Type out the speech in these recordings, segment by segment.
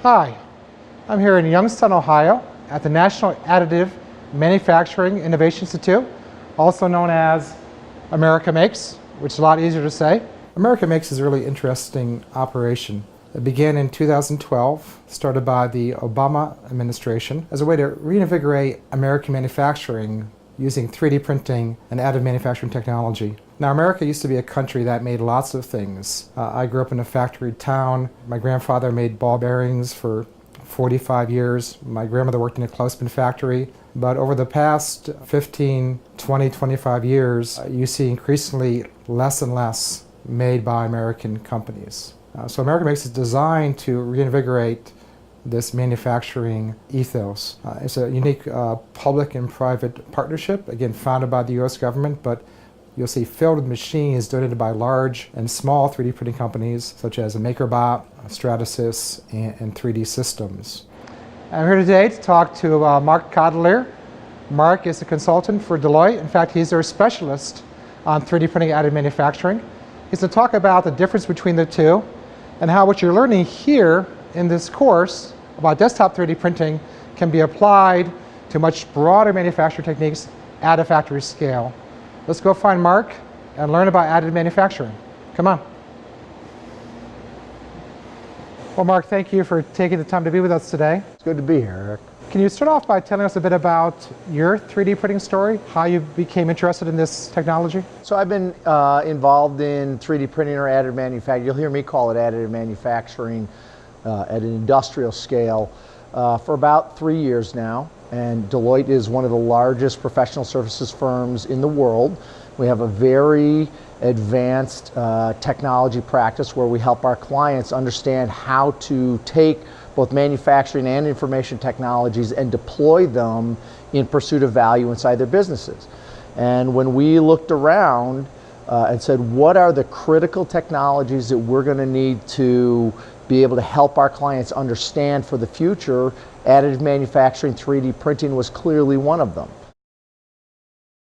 Hi, I'm here in Youngstown, Ohio at the National Additive Manufacturing Innovation Institute, also known as America Makes, which is a lot easier to say. America Makes is a really interesting operation. It began in 2012, started by the Obama administration as a way to reinvigorate American manufacturing using 3D printing and additive manufacturing technology. Now, America used to be a country that made lots of things. I grew up in a factory town. My grandfather made ball bearings for 45 years. My grandmother worked in a clothespin factory. But over the past 15, 20, 25 years, you see increasingly less and less made by American companies. So America Makes is designed to reinvigorate this manufacturing ethos. It's a unique public and private partnership, again founded by the U.S. government, but you'll see filled with machines donated by large and small 3D printing companies such as MakerBot, Stratasys, and 3D Systems. I'm here today to talk to Mark Cotelier. Mark is a consultant for Deloitte. In fact, he's their specialist on 3D printing additive manufacturing. He's going to talk about the difference between the two and how what you're learning here in this course about desktop 3D printing can be applied to much broader manufacturing techniques at a factory scale. Let's go find Mark and learn about additive manufacturing. Come on. Well, Mark, thank you for taking the time to be with us today. It's good to be here, Eric. Can you start off by telling us a bit about your 3D printing story, how you became interested in this technology? So I've been involved in 3D printing or additive manufacturing. You'll hear me call it additive manufacturing at an industrial scale for about 3 years now. And Deloitte is one of the largest professional services firms in the world. We have a very advanced technology practice where we help our clients understand how to take both manufacturing and information technologies and deploy them in pursuit of value inside their businesses. And when we looked around and said, what are the critical technologies that we're going to need to be able to help our clients understand for the future, additive manufacturing, 3D printing was clearly one of them.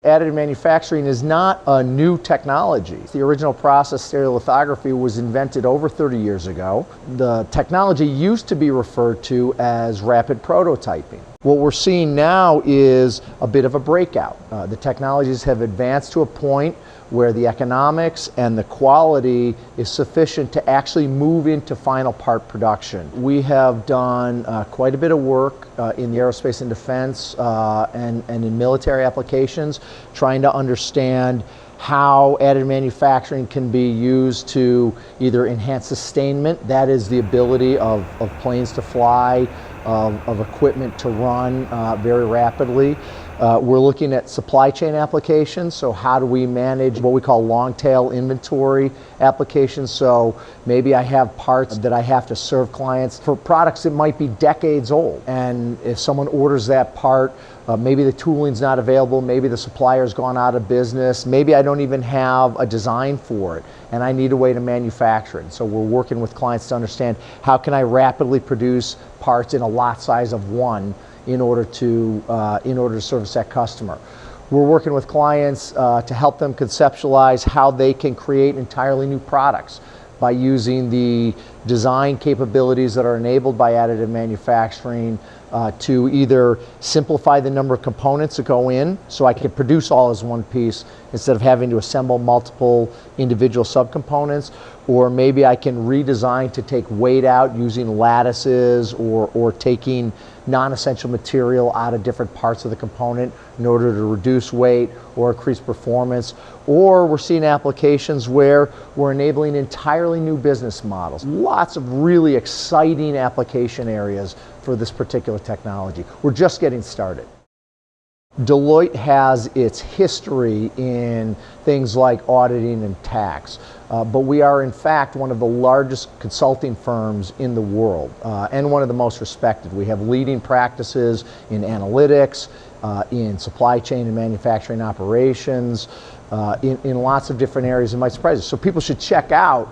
Additive manufacturing is not a new technology. The original process, stereolithography, was invented over 30 years ago. The technology used to be referred to as rapid prototyping. What we're seeing now is a bit of a breakout. The technologies have advanced to a point where the economics and the quality is sufficient to actually move into final part production. We have done quite a bit of work in the aerospace and defense and in military applications, trying to understand how additive manufacturing can be used to either enhance sustainment, that is the ability of planes to fly, of equipment to run very rapidly. We're looking at supply chain applications, so how do we manage what we call long tail inventory applications. So maybe I have parts that I have to serve clients for products that might be decades old, and if someone orders that part, maybe the tooling's not available, maybe the supplier's gone out of business, maybe I don't even have a design for it and I need a way to manufacture it. So we're working with clients to understand how can I rapidly produce parts in a lot size of one in order to service that customer. We're working with clients to help them conceptualize how they can create entirely new products by using the design capabilities that are enabled by additive manufacturing to either simplify the number of components that go in so I can produce all as one piece instead of having to assemble multiple individual subcomponents, or maybe I can redesign to take weight out using lattices or taking non-essential material out of different parts of the component in order to reduce weight or increase performance. Or we're seeing applications where we're enabling entirely new business models. Lots of really exciting application areas for this particular technology. We're just getting started. Deloitte has its history in things like auditing and tax, but we are in fact one of the largest consulting firms in the world and one of the most respected. We have leading practices in analytics, in supply chain and manufacturing operations, in lots of different areas that might surprise you. So people should check out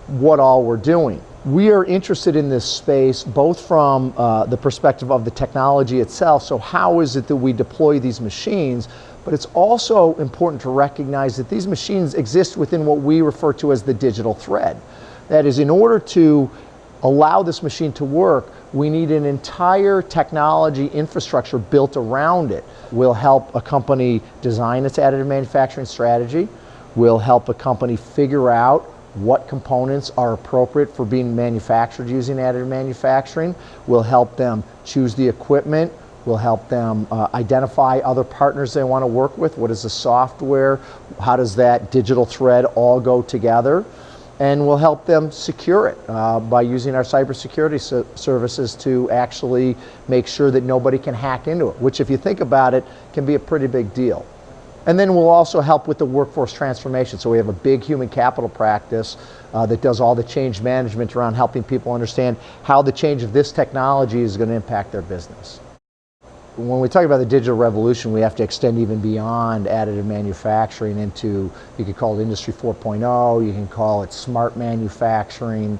what all we're doing. We are interested in this space both from the perspective of the technology itself, so how is it that we deploy these machines, but it's also important to recognize that these machines exist within what we refer to as the digital thread. That is, in order to allow this machine to work, we need an entire technology infrastructure built around it. We'll help a company design its additive manufacturing strategy. We'll help a company figure out what components are appropriate for being manufactured using additive manufacturing. We'll help them choose the equipment. We'll help them identify other partners they want to work with. What is the software? How does that digital thread all go together? And we'll help them secure it by using our cybersecurity services to actually make sure that nobody can hack into it, which if you think about it, can be a pretty big deal. And then we'll also help with the workforce transformation. So we have a big human capital practice that does all the change management around helping people understand how the change of this technology is going to impact their business. When we talk about the digital revolution, we have to extend even beyond additive manufacturing into, you could call it Industry 4.0, you can call it smart manufacturing,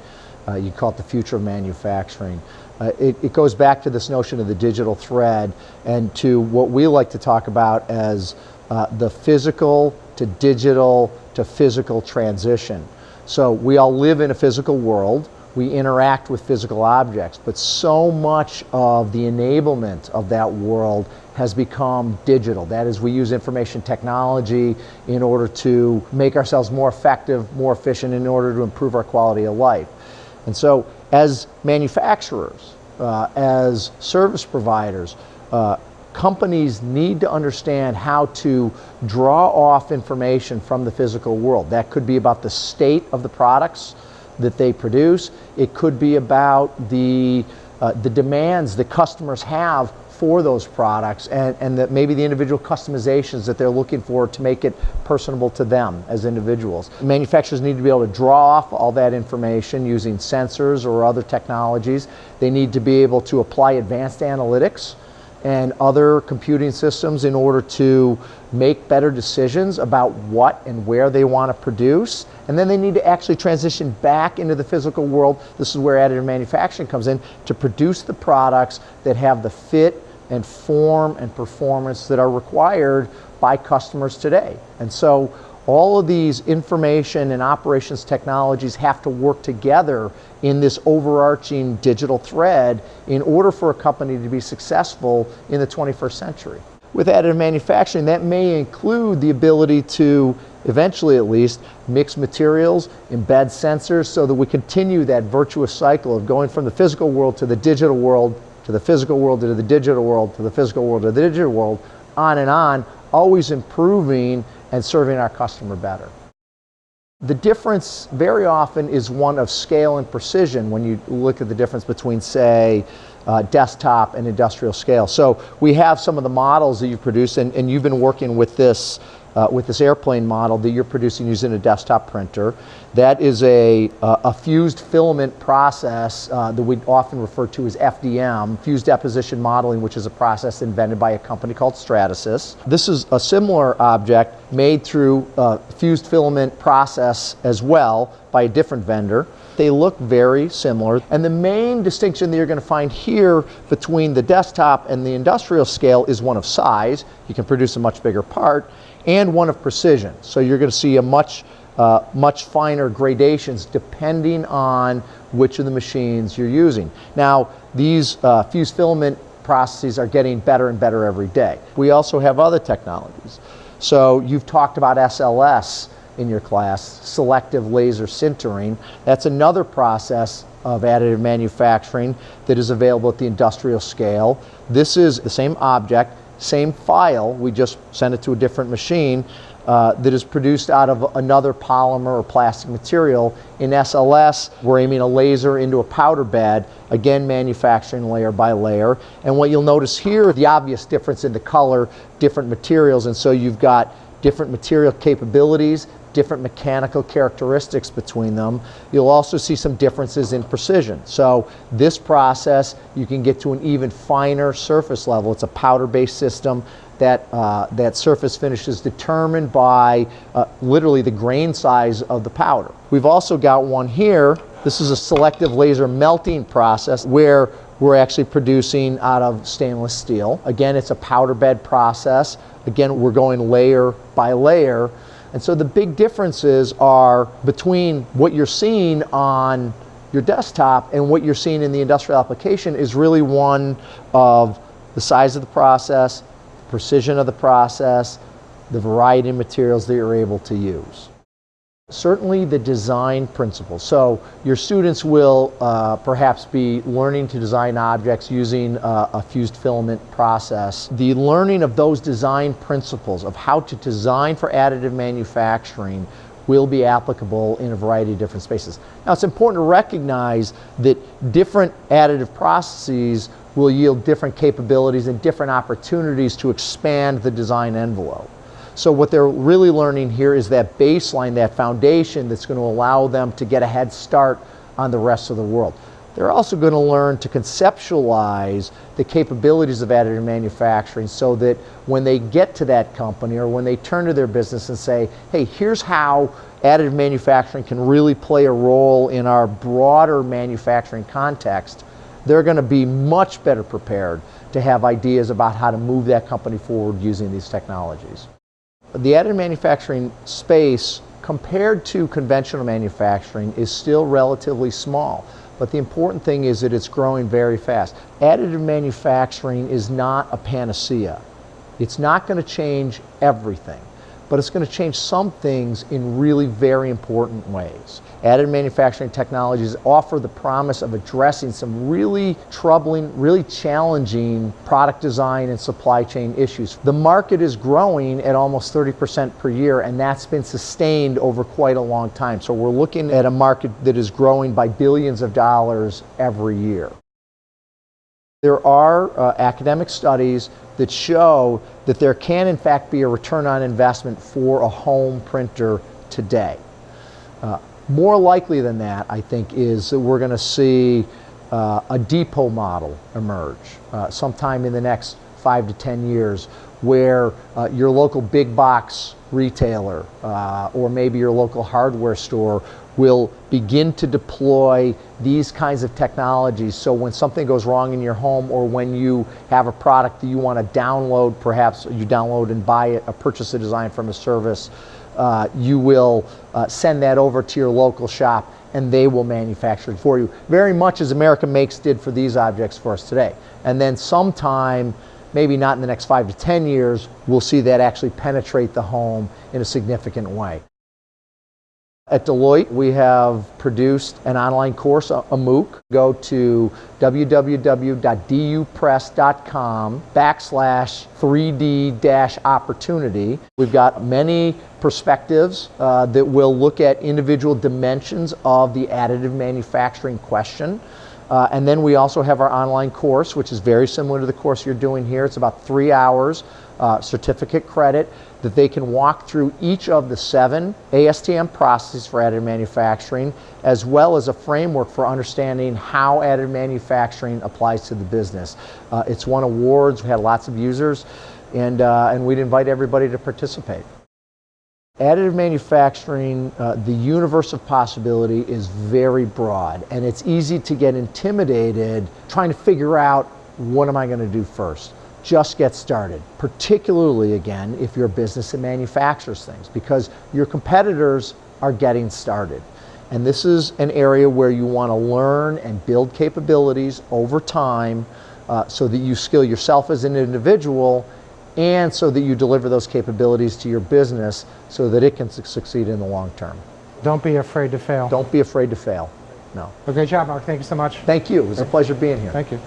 you can call it the future of manufacturing. It goes back to this notion of the digital thread and to what we like to talk about as the physical to digital to physical transition. So we all live in a physical world. We interact with physical objects, but so much of the enablement of that world has become digital. That is, we use information technology in order to make ourselves more effective, more efficient, in order to improve our quality of life. And so as manufacturers, as service providers, companies need to understand how to draw off information from the physical world. That could be about the state of the products that they produce. It could be about the demands that customers have for those products and that maybe the individual customizations that they're looking for to make it personable to them as individuals. Manufacturers need to be able to draw off all that information using sensors or other technologies. They need to be able to apply advanced analytics and other computing systems in order to make better decisions about what and where they want to produce. And then they need to actually transition back into the physical world. This is where additive manufacturing comes in, to produce the products that have the fit and form and performance that are required by customers today. And so all of these information and operations technologies have to work together in this overarching digital thread in order for a company to be successful in the 21st century. With additive manufacturing, that may include the ability to, eventually at least, mix materials, embed sensors, so that we continue that virtuous cycle of going from the physical world to the digital world, to the physical world to the digital world, to the physical world to the digital world, on, always improving and serving our customer better. The difference very often is one of scale and precision when you look at the difference between, say, desktop and industrial scale. So we have some of the models that you've produced, and you've been working with this airplane model that you're producing using a desktop printer. That is a fused filament process that we often refer to as FDM, fused deposition modeling, which is a process invented by a company called Stratasys. This is a similar object made through a fused filament process as well by a different vendor. They look very similar, and the main distinction that you're going to find here between the desktop and the industrial scale is one of size. You can produce a much bigger part, and one of precision. So you're going to see a much finer gradations depending on which of the machines you're using. Now, these fused filament processes are getting better and better every day. We also have other technologies. So you've talked about SLS in your class, selective laser sintering. That's another process of additive manufacturing that is available at the industrial scale. This is the same object, same file, we just send it to a different machine that is produced out of another polymer or plastic material. In SLS, we're aiming a laser into a powder bed, again manufacturing layer by layer. And what you'll notice here, the obvious difference in the color, different materials, and so you've got different material capabilities, different mechanical characteristics between them. You'll also see some differences in precision. So this process, you can get to an even finer surface level. It's a powder-based system. That surface finish is determined by literally the grain size of the powder. We've also got one here. This is a selective laser melting process where we're actually producing out of stainless steel. Again, it's a powder bed process. Again, we're going layer by layer. And so the big differences are between what you're seeing on your desktop, and what you're seeing in the industrial application is really one of the size of the process, precision of the process, the variety of materials that you're able to use. Certainly the design principles. So your students will perhaps be learning to design objects using a fused filament process. The learning of those design principles of how to design for additive manufacturing will be applicable in a variety of different spaces. Now it's important to recognize that different additive processes will yield different capabilities and different opportunities to expand the design envelope. So what they're really learning here is that baseline, that foundation that's going to allow them to get a head start on the rest of the world. They're also going to learn to conceptualize the capabilities of additive manufacturing so that when they get to that company or when they turn to their business and say, hey, here's how additive manufacturing can really play a role in our broader manufacturing context, they're going to be much better prepared to have ideas about how to move that company forward using these technologies. The additive manufacturing space compared to conventional manufacturing is still relatively small, but the important thing is that it's growing very fast. Additive manufacturing is not a panacea. It's not going to change everything, but it's going to change some things in really very important ways. Additive manufacturing technologies offer the promise of addressing some really troubling, really challenging product design and supply chain issues. The market is growing at almost 30% per year, and that's been sustained over quite a long time. So we're looking at a market that is growing by billions of dollars every year. There are academic studies that show that there can in fact be a return on investment for a home printer today. More likely than that, I think, is that we're going to see a depot model emerge sometime in the next 5 to 10 years, where your local big box retailer or maybe your local hardware store will begin to deploy these kinds of technologies. So when something goes wrong in your home, or when you have a product that you want to download, perhaps you download and buy it, purchase a design from a service, you will send that over to your local shop and they will manufacture it for you, very much as America Makes did for these objects for us today. And then sometime, maybe not in the next 5 to 10 years, we'll see that actually penetrate the home in a significant way. At Deloitte, we have produced an online course, a MOOC. Go to www.dupress.com/3D-opportunity. We've got many perspectives that will look at individual dimensions of the additive manufacturing question. And then we also have our online course, which is very similar to the course you're doing here. It's about 3 hours, certificate credit, that they can walk through each of the 7 ASTM processes for additive manufacturing, as well as a framework for understanding how additive manufacturing applies to the business. It's won awards, we had lots of users, and we'd invite everybody to participate. Additive manufacturing, the universe of possibility is very broad, and it's easy to get intimidated trying to figure out, what am I going to do first? Just get started, particularly again if you're a business that manufactures things, because your competitors are getting started. And this is an area where you want to learn and build capabilities over time so that you skill yourself as an individual, and so that you deliver those capabilities to your business so that it can succeed in the long term. Don't be afraid to fail. Don't be afraid to fail. No. Well, great job, Mark. Thank you so much. Thank you. It was a pleasure being here. Thank you.